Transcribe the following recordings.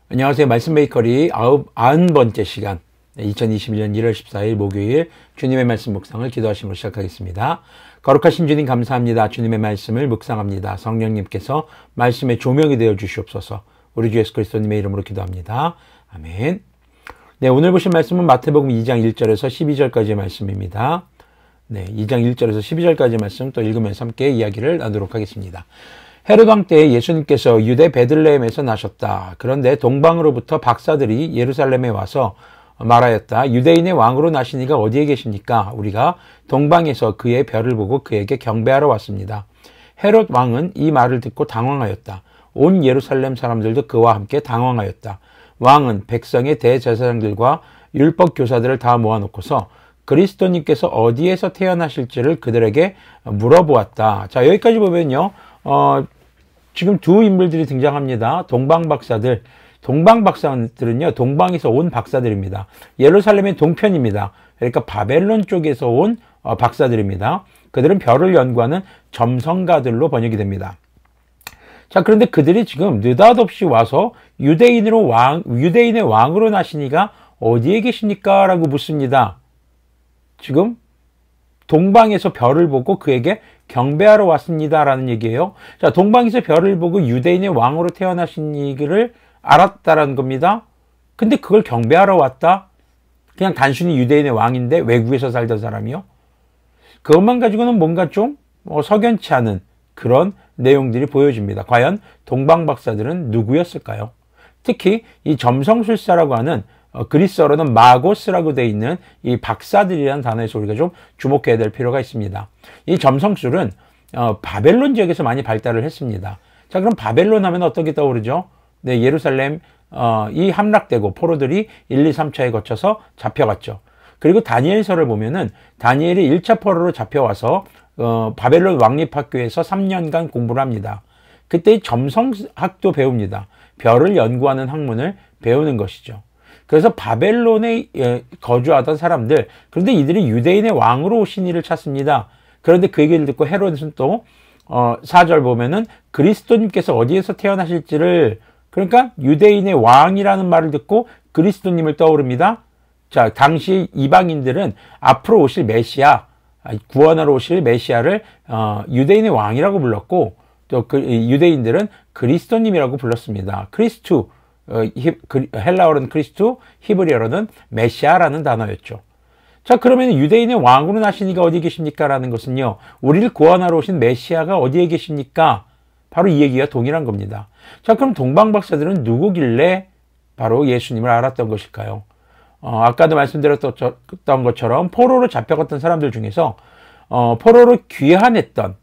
안녕하세요. 말씀 베이커리 90번째 시간 2021년 1월 14일 목요일 주님의 말씀 묵상을 기도하심으로 시작하겠습니다. 거룩하신 주님 감사합니다. 주님의 말씀을 묵상합니다. 성령님께서 말씀의 조명이 되어 주시옵소서. 우리 주 예수 그리스도님의 이름으로 기도합니다. 아멘. 네, 오늘 보실 말씀은 마태복음 2장 1절에서 12절까지의 말씀입니다. 네, 2장 1절에서 12절까지의 말씀 또 읽으면서 함께 이야기를 나누도록 하겠습니다. 헤롯 왕 때에 예수님께서 유대 베들레헴에서 나셨다. 그런데 동방으로부터 박사들이 예루살렘에 와서 말하였다. 유대인의 왕으로 나신 이가 어디에 계십니까? 우리가 동방에서 그의 별을 보고 그에게 경배하러 왔습니다. 헤롯 왕은 이 말을 듣고 당황하였다. 온 예루살렘 사람들도 그와 함께 당황하였다. 왕은 백성의 대제사장들과 율법 교사들을 다 모아놓고서 그리스도님께서 어디에서 태어나실지를 그들에게 물어보았다. 자, 여기까지 보면요. 지금 두 인물들이 등장합니다. 동방박사들. 동방박사들은요, 동방에서 온 박사들입니다. 예루살렘의 동편입니다. 그러니까 바벨론 쪽에서 온 박사들입니다. 그들은 별을 연구하는 점성가들로 번역이 됩니다. 자, 그런데 그들이 지금 느닷없이 와서 유대인의 왕으로 나신 이가 어디에 계십니까? 라고 묻습니다. 지금 동방에서 별을 보고 그에게 경배하러 왔습니다. 라는 얘기예요. 자, 동방에서 별을 보고 유대인의 왕으로 태어나신 이를 알았다라는 겁니다. 근데 그걸 경배하러 왔다? 그냥 단순히 유대인의 왕인데 외국에서 살던 사람이요? 그것만 가지고는 뭔가 좀 석연치 않은 그런 내용들이 보여집니다. 과연 동방박사들은 누구였을까요? 특히 이 점성술사라고 하는 그리스어로는 마고스라고 되어 있는 이 박사들이라는 단어에서 우리가 좀 주목해야 될 필요가 있습니다. 이 점성술은 바벨론 지역에서 많이 발달을 했습니다. 자, 그럼 바벨론 하면 어떤 게 떠오르죠? 네, 예루살렘 이 함락되고 포로들이 1, 2, 3차에 거쳐서 잡혀갔죠. 그리고 다니엘서를 보면은 다니엘이 1차 포로로 잡혀와서 바벨론 왕립학교에서 3년간 공부를 합니다. 그때 점성학도 배웁니다. 별을 연구하는 학문을 배우는 것이죠. 그래서 바벨론에 거주하던 사람들, 그런데 이들이 유대인의 왕으로 오신 이를 찾습니다. 그런데 그 얘기를 듣고 헤롯은 또 4절 보면은 그리스도님께서 어디에서 태어나실지를, 그러니까 유대인의 왕이라는 말을 듣고 그리스도님을 떠오릅니다. 자, 당시 이방인들은 앞으로 오실 메시아, 구원하러 오실 메시아를 유대인의 왕이라고 불렀고, 또 유대인들은 그리스도님이라고 불렀습니다. 크리스투, 헬라어로는 크리스투, 히브리어로는 메시아라는 단어였죠. 자, 그러면 유대인의 왕으로 나신 이가 어디 계십니까? 라는 것은요, 우리를 구원하러 오신 메시아가 어디에 계십니까? 바로 이 얘기가 동일한 겁니다. 자, 그럼 동방박사들은 누구길래 바로 예수님을 알았던 것일까요? 아까도 말씀드렸던 것처럼 포로로 잡혀갔던 사람들 중에서 포로로 귀환했던,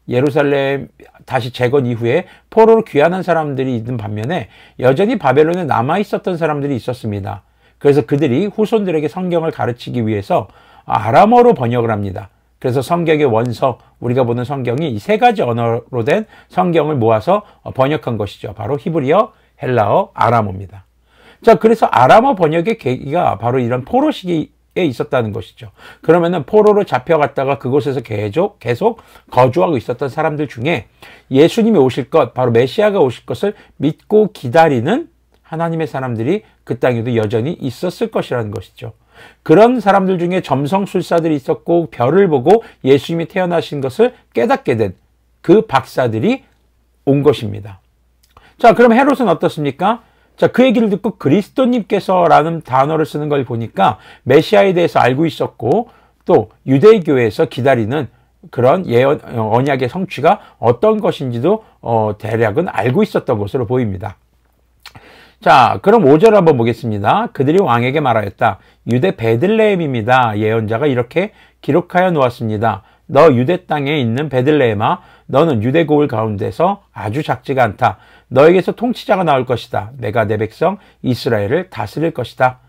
예루살렘 다시 재건 이후에 포로로 귀환한 사람들이 있는 반면에 여전히 바벨론에 남아있었던 사람들이 있었습니다. 그래서 그들이 후손들에게 성경을 가르치기 위해서 아람어로 번역을 합니다. 그래서 성경의 원서, 우리가 보는 성경이 이 세 가지 언어로 된 성경을 모아서 번역한 것이죠. 바로 히브리어, 헬라어, 아람어입니다. 자, 그래서 아람어 번역의 계기가 바로 이런 포로 시기에 있었다는 것이죠. 그러면은 포로로 잡혀갔다가 그곳에서 계속 거주하고 있었던 사람들 중에 예수님이 오실 것, 바로 메시아가 오실 것을 믿고 기다리는 하나님의 사람들이 그 땅에도 여전히 있었을 것이라는 것이죠. 그런 사람들 중에 점성술사들이 있었고 별을 보고 예수님이 태어나신 것을 깨닫게 된 그 박사들이 온 것입니다. 자, 그럼 헤롯은 어떻습니까? 자, 그 얘기를 듣고 그리스도님께서라는 단어를 쓰는 걸 보니까 메시아에 대해서 알고 있었고 또 유대교에서 기다리는 그런 언약의 성취가 어떤 것인지도 대략은 알고 있었던 것으로 보입니다. 자, 그럼 5절 한번 보겠습니다. 그들이 왕에게 말하였다. 유대 베들레헴입니다. 예언자가 이렇게 기록하여 놓았습니다. 너 유대 땅에 있는 베들레헴아, 너는 유대 고을 가운데서 아주 작지가 않다. 너에게서 통치자가 나올 것이다. 내가 내 백성 이스라엘을 다스릴 것이다.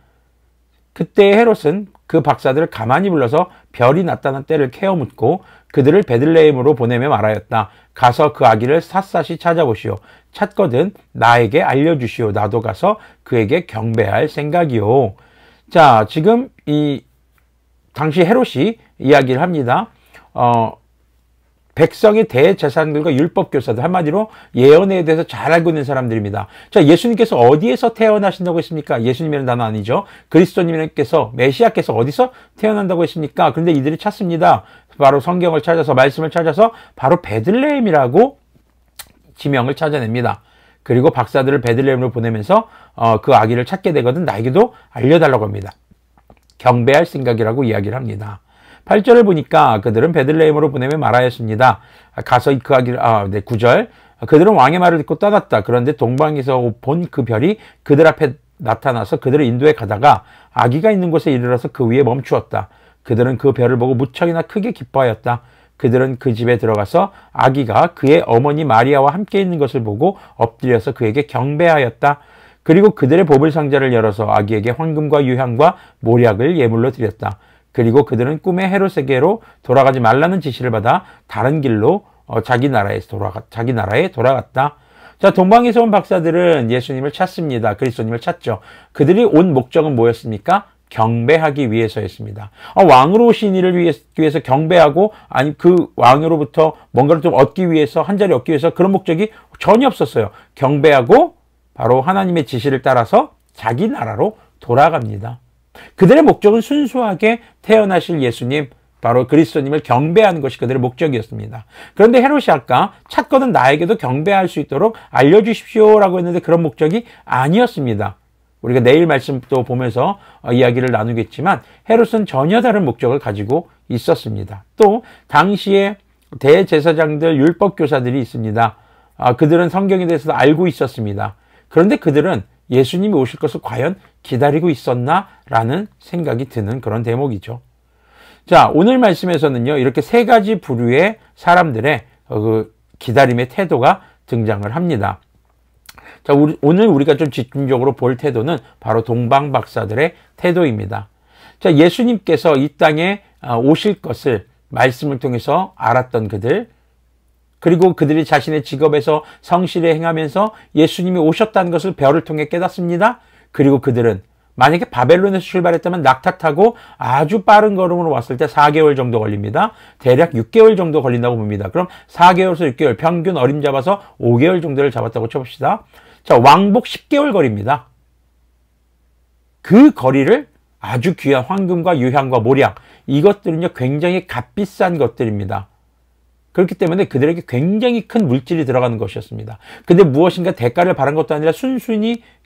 그때 헤롯은 그 박사들을 가만히 불러서 별이 나타난 때를 캐어 묻고 그들을 베들레헴으로 보내며 말하였다. 가서 그 아기를 샅샅이 찾아보시오. 찾거든 나에게 알려주시오. 나도 가서 그에게 경배할 생각이오. 자, 지금 이 당시 헤롯이 이야기를 합니다. 백성의 대제사장들과 율법교사들, 한마디로 예언에 대해서 잘 알고 있는 사람들입니다. 자, 예수님께서 어디에서 태어나신다고 했습니까? 예수님이라는 단어 아니죠. 그리스도님께서, 메시아께서 어디서 태어난다고 했습니까? 그런데 이들이 찾습니다. 바로 성경을 찾아서, 말씀을 찾아서 바로 베들레헴이라고 지명을 찾아냅니다. 그리고 박사들을 베들레헴으로 보내면서 그 아기를 찾게 되거든 나에게도 알려달라고 합니다. 경배할 생각이라고 이야기를 합니다. 8절을 보니까 그들은 베들레헴으로 보내며 말하였습니다. 가서 그 아기를, 9절. 그들은 왕의 말을 듣고 떠났다. 그런데 동방에서 본 그 별이 그들 앞에 나타나서 그들을 인도해 가다가 아기가 있는 곳에 이르러서 그 위에 멈추었다. 그들은 그 별을 보고 무척이나 크게 기뻐하였다. 그들은 그 집에 들어가서 아기가 그의 어머니 마리아와 함께 있는 것을 보고 엎드려서 그에게 경배하였다. 그리고 그들의 보물상자를 열어서 아기에게 황금과 유향과 모략을 예물로 드렸다. 그리고 그들은 꿈에 헤롯에게로 돌아가지 말라는 지시를 받아 다른 길로 자기 나라에 돌아갔다. 자, 동방에서 온 박사들은 예수님을 찾습니다. 그리스도님을 찾죠. 그들이 온 목적은 뭐였습니까? 경배하기 위해서였습니다. 왕으로 오신 이를 위해서 경배하고, 아니 그 왕으로부터 뭔가를 좀 얻기 위해서, 한 자리 얻기 위해서 그런 목적이 전혀 없었어요. 경배하고 바로 하나님의 지시를 따라서 자기 나라로 돌아갑니다. 그들의 목적은 순수하게 태어나실 예수님, 바로 그리스도님을 경배하는 것이 그들의 목적이었습니다. 그런데 헤롯이 아까 찾거든 나에게도 경배할 수 있도록 알려주십시오라고 했는데 그런 목적이 아니었습니다. 우리가 내일 말씀도 보면서 이야기를 나누겠지만 헤롯은 전혀 다른 목적을 가지고 있었습니다. 또 당시에 대제사장들, 율법교사들이 있습니다. 그들은 성경에 대해서 알고 있었습니다. 그런데 그들은 예수님이 오실 것을 과연 기다리고 있었나? 라는 생각이 드는 그런 대목이죠. 자, 오늘 말씀에서는요, 이렇게 세 가지 부류의 사람들의 그 기다림의 태도가 등장을 합니다. 자, 오늘 우리가 좀 집중적으로 볼 태도는 바로 동방박사들의 태도입니다. 자, 예수님께서 이 땅에 오실 것을 말씀을 통해서 알았던 그들, 그리고 그들이 자신의 직업에서 성실히 행하면서 예수님이 오셨다는 것을 별을 통해 깨닫습니다. 그리고 그들은 만약에 바벨론에서 출발했다면 낙타 타고 아주 빠른 걸음으로 왔을 때 4개월 정도 걸립니다. 대략 6개월 정도 걸린다고 봅니다. 그럼 4개월에서 6개월, 평균 어림 잡아서 5개월 정도를 잡았다고 쳐봅시다. 자, 왕복 10개월 거리입니다. 그 거리를 아주 귀한 황금과 유향과 모략, 이것들은요 굉장히 값비싼 것들입니다. 그렇기 때문에 그들에게 굉장히 큰 물질이 들어가는 것이었습니다. 근데 무엇인가 대가를 바란 것도 아니라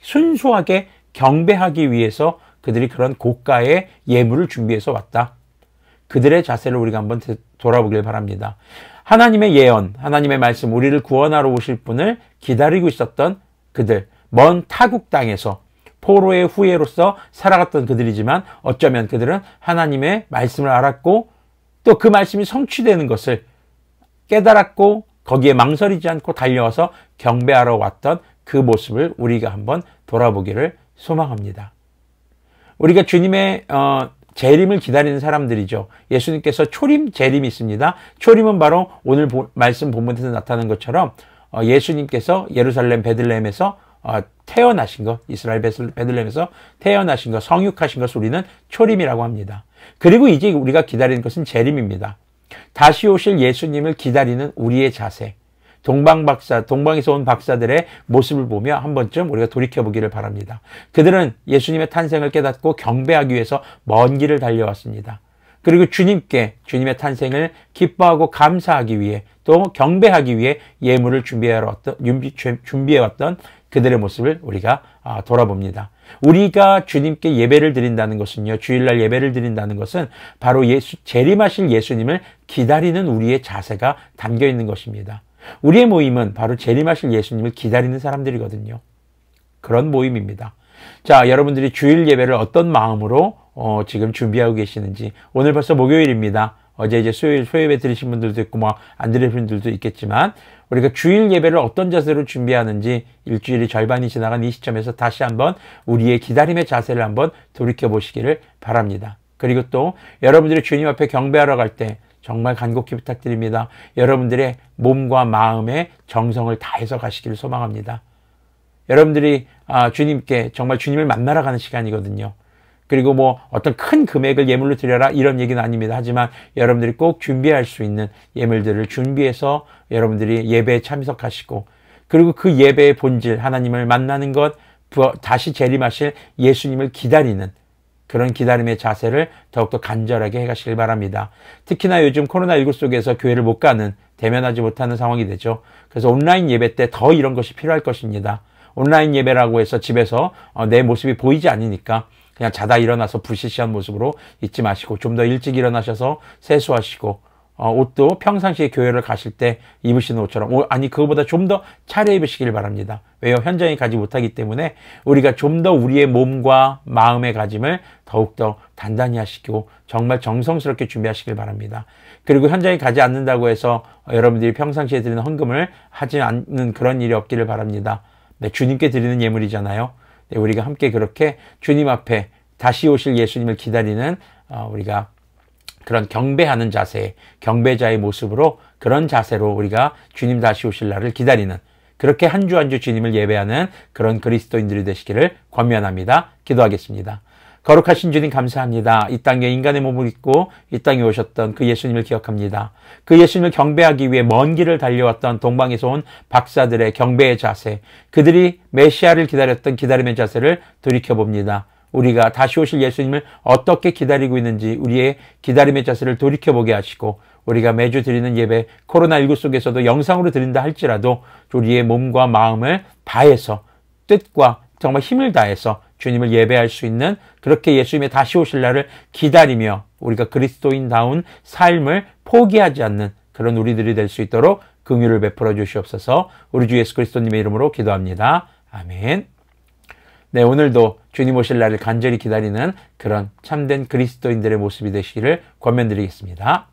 순수하게 경배하기 위해서 그들이 그런 고가의 예물을 준비해서 왔다. 그들의 자세를 우리가 한번 돌아보길 바랍니다. 하나님의 예언, 하나님의 말씀, 우리를 구원하러 오실 분을 기다리고 있었던 그들, 먼 타국 땅에서 포로의 후예로서 살아갔던 그들이지만 어쩌면 그들은 하나님의 말씀을 알았고 또 그 말씀이 성취되는 것을 깨달았고 거기에 망설이지 않고 달려와서 경배하러 왔던 그 모습을 우리가 한번 돌아보기를 소망합니다. 우리가 주님의 재림을 기다리는 사람들이죠. 예수님께서 초림, 재림이 있습니다. 초림은 바로 오늘 말씀 본문에서 나타난 것처럼 예수님께서 예루살렘 베들레헴에서 태어나신 것, 이스라엘 베들레헴에서 태어나신 것, 성육하신 것을 우리는 초림이라고 합니다. 그리고 이제 우리가 기다리는 것은 재림입니다. 다시 오실 예수님을 기다리는 우리의 자세, 동방에서 온 박사들의 모습을 보며 한 번쯤 우리가 돌이켜보기를 바랍니다. 그들은 예수님의 탄생을 깨닫고 경배하기 위해서 먼 길을 달려왔습니다. 그리고 주님의 탄생을 기뻐하고 감사하기 위해 또 경배하기 위해 예물을 준비해왔던 그들의 모습을 우리가 돌아봅니다. 우리가 주님께 예배를 드린다는 것은요, 주일날 예배를 드린다는 것은 바로 재림하실 예수님을 기다리는 우리의 자세가 담겨 있는 것입니다. 우리의 모임은 바로 재림하실 예수님을 기다리는 사람들이거든요. 그런 모임입니다. 자, 여러분들이 주일 예배를 어떤 마음으로 지금 준비하고 계시는지, 오늘 벌써 목요일입니다. 어제 이제 수요일 예배 들으신 분들도 있고 안 들으신 분들도 있겠지만 우리가 주일 예배를 어떤 자세로 준비하는지 일주일이 절반이 지나간 이 시점에서 다시 한번 우리의 기다림의 자세를 한번 돌이켜 보시기를 바랍니다. 그리고 또 여러분들이 주님 앞에 경배하러 갈 때 정말 간곡히 부탁드립니다. 여러분들의 몸과 마음의 정성을 다해서 가시기를 소망합니다. 여러분들이 주님께 정말 주님을 만나러 가는 시간이거든요. 그리고 뭐 어떤 큰 금액을 예물로 드려라 이런 얘기는 아닙니다. 하지만 여러분들이 꼭 준비할 수 있는 예물들을 준비해서 여러분들이 예배에 참석하시고, 그리고 그 예배의 본질 하나님을 만나는 것, 다시 재림하실 예수님을 기다리는 그런 기다림의 자세를 더욱더 간절하게 해가시길 바랍니다. 특히나 요즘 코로나19 속에서 교회를 못 가는, 대면하지 못하는 상황이 되죠. 그래서 온라인 예배 때 더 이런 것이 필요할 것입니다. 온라인 예배라고 해서 집에서 내 모습이 보이지 않으니까 그냥 자다 일어나서 부시시한 모습으로 있지 마시고, 좀 더 일찍 일어나셔서 세수하시고, 옷도 평상시에 교회를 가실 때 입으시는 옷처럼, 아니 그거보다 좀 더 차려입으시길 바랍니다. 왜요? 현장에 가지 못하기 때문에 우리가 좀 더 우리의 몸과 마음의 가짐을 더욱더 단단히 하시고 정말 정성스럽게 준비하시길 바랍니다. 그리고 현장에 가지 않는다고 해서 여러분들이 평상시에 드리는 헌금을 하지 않는 그런 일이 없기를 바랍니다. 네, 주님께 드리는 예물이잖아요. 네, 우리가 함께 그렇게 주님 앞에 다시 오실 예수님을 기다리는 우리가 그런 경배하는 자세, 경배자의 모습으로, 그런 자세로 우리가 주님 다시 오실 날을 기다리는, 그렇게 한 주 한 주 주님을 예배하는 그런 그리스도인들이 되시기를 권면합니다. 기도하겠습니다. 거룩하신 주님 감사합니다. 이 땅에 인간의 몸을 입고 이 땅에 오셨던 그 예수님을 기억합니다. 그 예수님을 경배하기 위해 먼 길을 달려왔던 동방에서 온 박사들의 경배의 자세, 그들이 메시아를 기다렸던 기다림의 자세를 돌이켜봅니다. 우리가 다시 오실 예수님을 어떻게 기다리고 있는지 우리의 기다림의 자세를 돌이켜보게 하시고, 우리가 매주 드리는 예배, 코로나19 속에서도 영상으로 드린다 할지라도 우리의 몸과 마음을 다해서, 뜻과 정말 힘을 다해서 주님을 예배할 수 있는, 그렇게 예수님의 다시 오실 날을 기다리며 우리가 그리스도인다운 삶을 포기하지 않는 그런 우리들이 될 수 있도록 긍휼을 베풀어 주시옵소서. 우리 주 예수 그리스도님의 이름으로 기도합니다. 아멘. 네, 오늘도 주님 오실 날을 간절히 기다리는 그런 참된 그리스도인들의 모습이 되시기를 권면드리겠습니다.